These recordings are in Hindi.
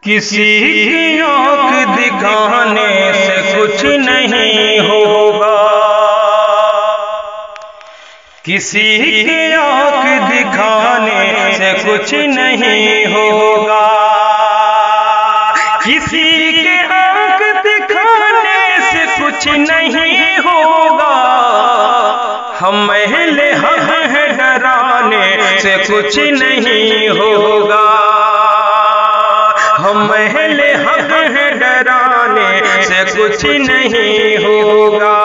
किसी की आँख दिखाने से कुछ नहीं होगा, किसी की आँख दिखाने से कुछ नहीं होगा, किसी की आँख दिखाने से कुछ नहीं होगा। हम महले हक हैं डराने से कुछ नहीं होगा, हम महले हक हैं डराने से कुछ नहीं होगा।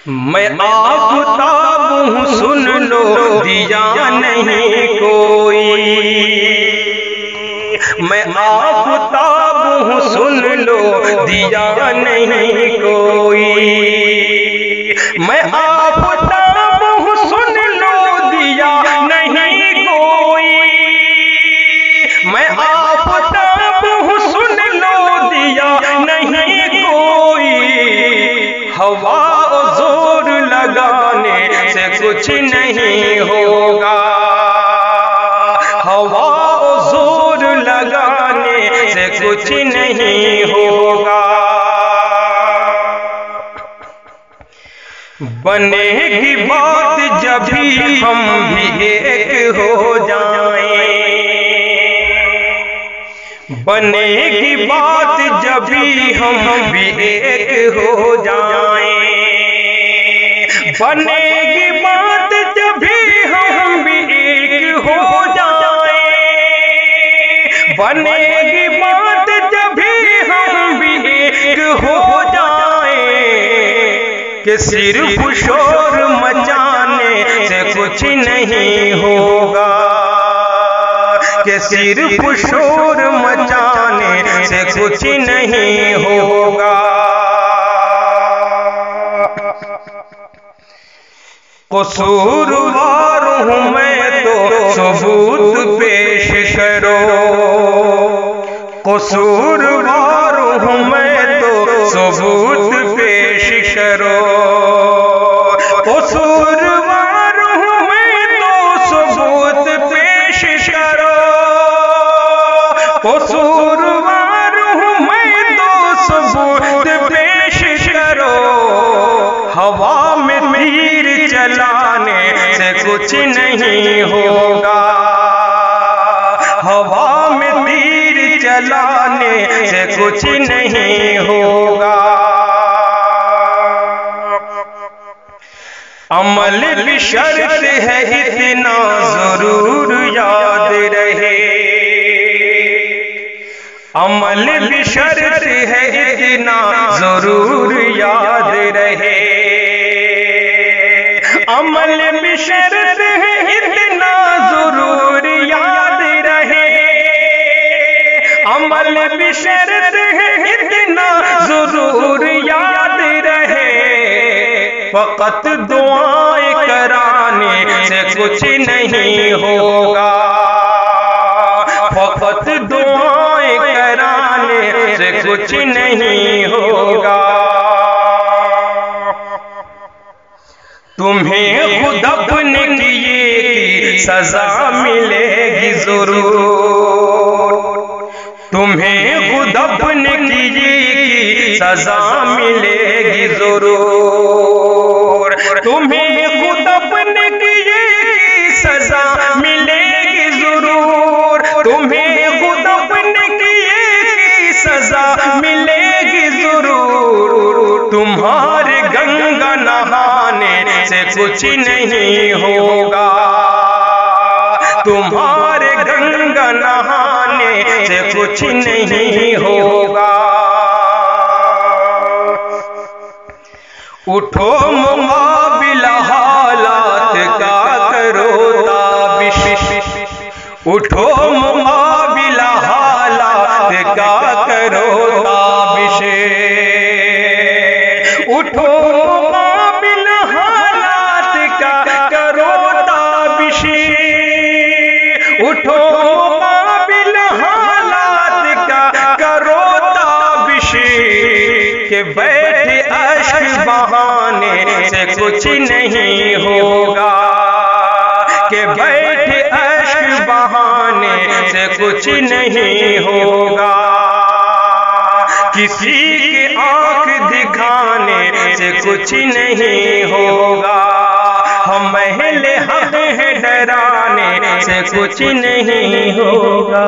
मैं आफताब हूँ सुन लो दिया नहीं कोई, मैं आफताब हूँ सुन लो दिया नहीं कोई, मैं आफताब हूँ सुन लो दिया नहीं कोई, मैं आफताब हूँ सुन लो दिया नहीं कोई। हवा जोर लगाने से कुछ नहीं होगा, हवा जोर लगाने से कुछ नहीं होगा। बनेगी बात जब भी हम भी एक हो जाएं, बनेगी बात जब भी हम भी एक हो जाएं, बनेगी बात जब भी हम भी एक हो जाएं, बनेगी बात जब भी हम भी एक हो जाएं, कि सिर्फ शोर मचाने से कुछ नहीं होगा, कि सिर्फ शोर मचाने से कुछ नहीं होगा। कसूरवार हूँ मैं तो सबूत पेश करो, कसूरवार हूँ मैं तो सबूत पेश करो, कसूरवार हूँ मैं तो सबूत पेश करो, कसूरवार हूँ मैं तो सबूत पेश करो। हवा में तीर चलाने से कुछ नहीं होगा, हवा में तीर चलाने से कुछ नहीं होगा। अमल की शर्त है इतना जरूर याद रहे, अमल की शर्त है इतना जरूर याद रहे, अमल की शर्त है इतना जरूर याद रहे, अमल की शर्त है इतना जरूर याद रहे। फकत दुआएं कराने से कुछ नहीं होगा, फकत दुआएं कराने से कुछ नहीं होगा। तुम्हें खुद अपने किए की सजा मिलेगी जरूर, तुम्हें खुद अपने किए की सजा मिलेगी जरूर, तुम्हें खुद अपने किए की सजा मिलेगी जरूर, तुम्हें खुद अपने किए की सजा मिलेगी जरूर। तुम्हारे गंगा नहाने से कुछ नहीं होगा, तुम्हारे गंगा नहाने से कुछ नहीं होगा। उठो मुकाबिला हालात का करो ताबिश, उठो मुकाबिला हालात का करो ताबिश, उठो मुकाबिला हालात का करो ताबिश, उठो मुकाबिला हालात का करो ताबिश। के बैठे अश्क बहाने से कुछ नहीं होगा, के बैठे अश्क बहाने कुछ नहीं होगा, किसी के आंख दिखाने से कुछ नहीं होगा, हम महल हक हैं डराने से कुछ नहीं होगा।